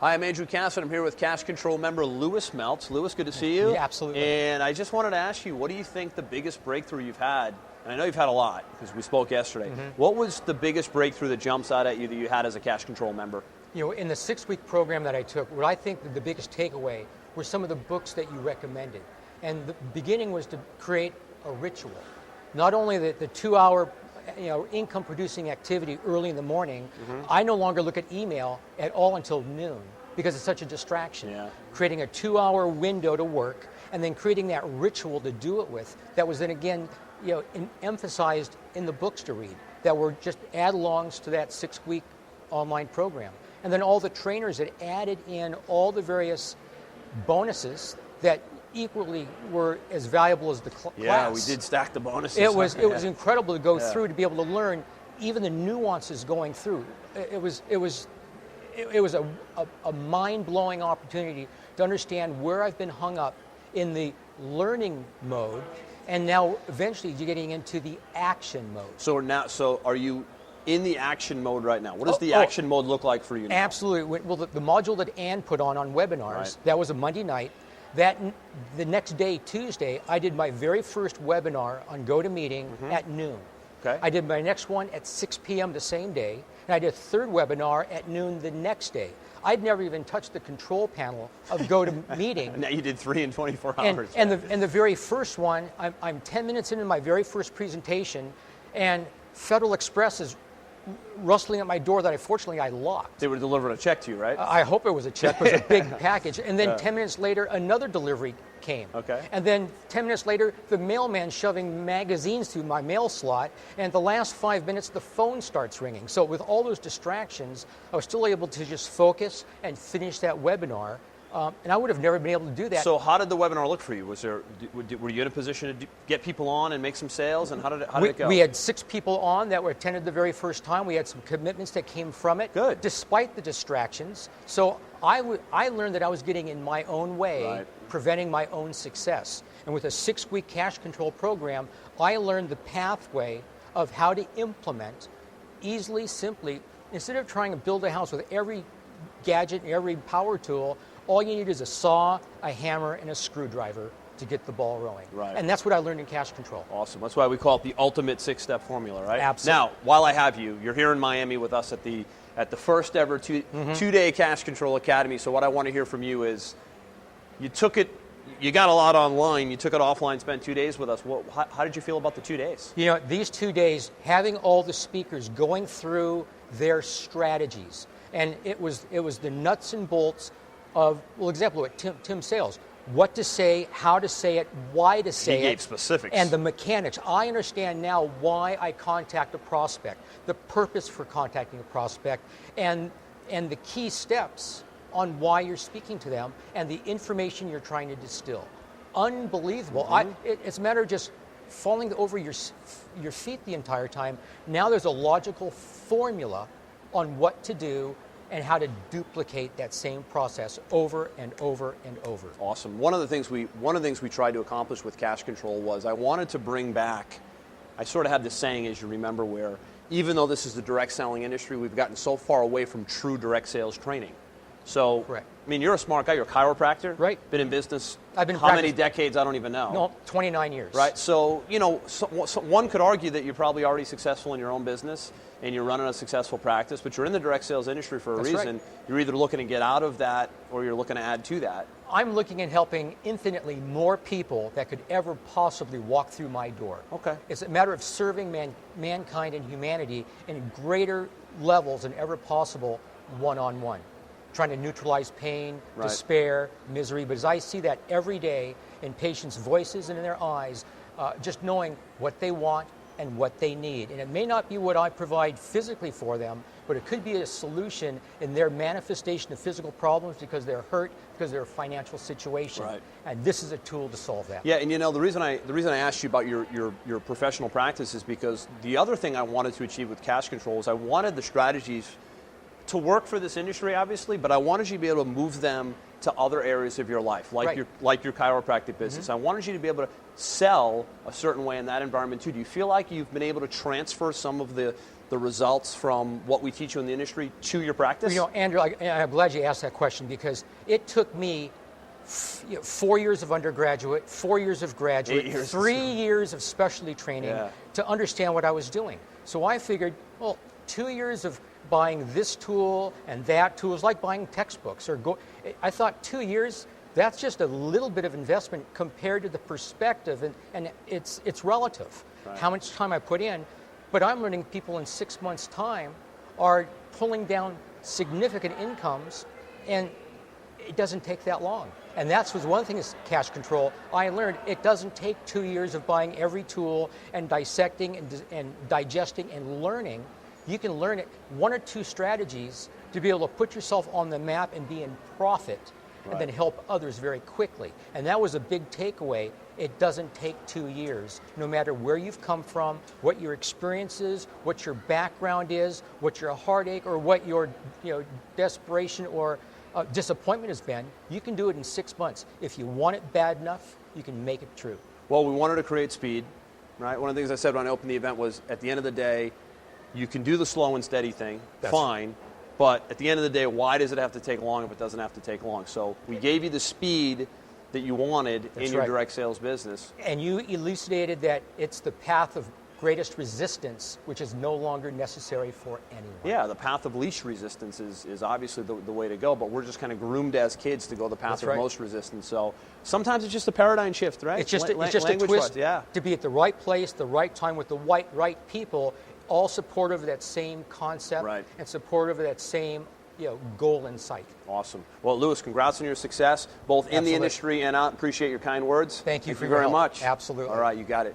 Hi, I'm Andrew Cass, I'm here with Cash Control member Lewis Meltz. Lewis, good to see you. Yeah, absolutely. And I just wanted to ask you, what do you think the biggest breakthrough you've had? And I know you've had a lot, because we spoke yesterday. What was the biggest breakthrough that jumps out at you that you had as a Cash Control member? You know, in the 6-week program that I took, what I think that the biggest takeaway were some of the books that you recommended. And the beginning was to create a ritual. Not only the 2-hour income producing activity early in the morning, I no longer look at email at all until noon because it's such a distraction. Yeah. Creating a 2-hour window to work and then creating that ritual to do it with that was then again emphasized in the books to read that were just add-alongs to that 6-week online program. And then all the trainers that added in all the various bonuses that equally were as valuable as the class. Yeah, we did stack the bonuses. It was incredible to go through, to be able to learn even the nuances going through. It was a mind-blowing opportunity to understand where I've been hung up in the learning mode, and now eventually you're getting into the action mode. So are you in the action mode right now? What does the action mode look like for you now? Absolutely. Well, the module that Ann put on webinars, that was a Monday night. The next day, Tuesday, I did my very first webinar on GoToMeeting at noon. Okay. I did my next one at 6 p.m. the same day, and I did a third webinar at noon the next day. I'd never even touched the control panel of GoToMeeting. Now you did 3 in 24 hours. And the very first one, I'm 10 minutes into my very first presentation, and Federal Express is rustling at my door that fortunately I locked. They were delivering a check to you, right? I hope it was a check. It was a big package. And then 10 minutes later, another delivery came. Okay. And then 10 minutes later, the mailman shoving magazines through my mail slot. And the last 5 minutes, the phone starts ringing. So with all those distractions, I was still able to just focus and finish that webinar. And I would have never been able to do that. So how did the webinar look for you? Were you in a position to get people on and make some sales? And how did it go? We had 6 people on that were attended the very first time. We had some commitments that came from it. Good. Despite the distractions. So I learned that I was getting in my own way, preventing my own success. And with a 6-week cash control program, I learned the pathway of how to implement easily, simply, instead of trying to build a house with every gadget and every power tool. All you need is a saw, a hammer, and a screwdriver to get the ball rolling. Right. And that's what I learned in cash control. Awesome. That's why we call it the ultimate 6-step formula, right? Absolutely. Now, while I have you, you're here in Miami with us at the first ever two-day Cash Control Academy. So what I want to hear from you is, you took it, you got a lot online, you took it offline, spent 2 days with us. How did you feel about the 2 days? You know, these 2 days, having all the speakers going through their strategies, and it was the nuts and bolts of, example, what Tim Sales, what to say, how to say it, why to say it. He gave specifics. And the mechanics. I understand now why I contact a prospect, the purpose for contacting a prospect, and the key steps on why you're speaking to them, and the information you're trying to distill. Unbelievable. It's a matter of just falling over your feet the entire time. Now there's a logical formula on what to do and how to duplicate that same process over and over and over. Awesome. One of the things we tried to accomplish with Cash Control was I wanted to bring back, I sort of had this saying, as you remember, where even though this is the direct selling industry, we've gotten so far away from true direct sales training. So, correct. I mean, you're a smart guy, you're a chiropractor. Right. Been in business, I've been how many decades, I don't even know. No, 29 years. Right, so, one could argue that you're probably already successful in your own business and you're running a successful practice, but you're in the direct sales industry for a reason. Right. You're either looking to get out of that or you're looking to add to that. I'm looking at helping infinitely more people that could ever possibly walk through my door. Okay. It's a matter of serving mankind and humanity in greater levels than ever possible, one-on-one. Trying to neutralize pain, despair, misery. But as I see that every day in patients' voices and in their eyes, just knowing what they want and what they need. And it may not be what I provide physically for them, but it could be a solution in their manifestation of physical problems because they're hurt, because of their financial situation. Right. And this is a tool to solve that. Yeah, and the reason I asked you about your professional practice is because the other thing I wanted to achieve with Cash Control is I wanted the strategies to work for this industry, obviously, but I wanted you to be able to move them to other areas of your life, like Right. your chiropractic business. I wanted you to be able to sell a certain way in that environment too. Do you feel like you've been able to transfer some of the results from what we teach you in the industry to your practice? You know, Andrew, I'm glad you asked that question, because it took me 4 years of undergraduate, 4 years of graduate, 8 years. 3 years of specialty training Yeah. to understand what I was doing. So I figured, well, 2 years of buying this tool and that tool is like buying textbooks. I thought 2 years, that's just a little bit of investment compared to the perspective, and it's relative, Right. how much time I put in. But I'm learning people in 6 months' time are pulling down significant incomes, and it doesn't take that long. And that's was one thing is cash control. I learned it doesn't take 2 years of buying every tool and dissecting and digesting and learning. You can learn it 1 or 2 strategies to be able to put yourself on the map and be in profit, and then help others very quickly. And that was a big takeaway. It doesn't take 2 years, no matter where you've come from, what your experience is, what your background is, what your heartache or what your desperation or disappointment has been. You can do it in 6 months. If you want it bad enough, you can make it true. Well, we wanted to create speed, right? One of the things I said when I opened the event was, at the end of the day, you can do the slow and steady thing, fine, but at the end of the day, why does it have to take long if it doesn't have to take long? So we gave you the speed that you wanted in your direct sales business. And you elucidated that it's the path of greatest resistance, which is no longer necessary for anyone. Yeah, the path of least resistance is obviously the way to go, but we're just kind of groomed as kids to go the path of most resistance. So sometimes it's just a paradigm shift, right? It's just a twist to be at the right place, the right time with the right people, all supportive of that same concept and supportive of that same goal in sight. Awesome. Well, Louis, congrats on your success, both in the industry and out. Appreciate your kind words. Thank you very much. Absolutely. All right, you got it.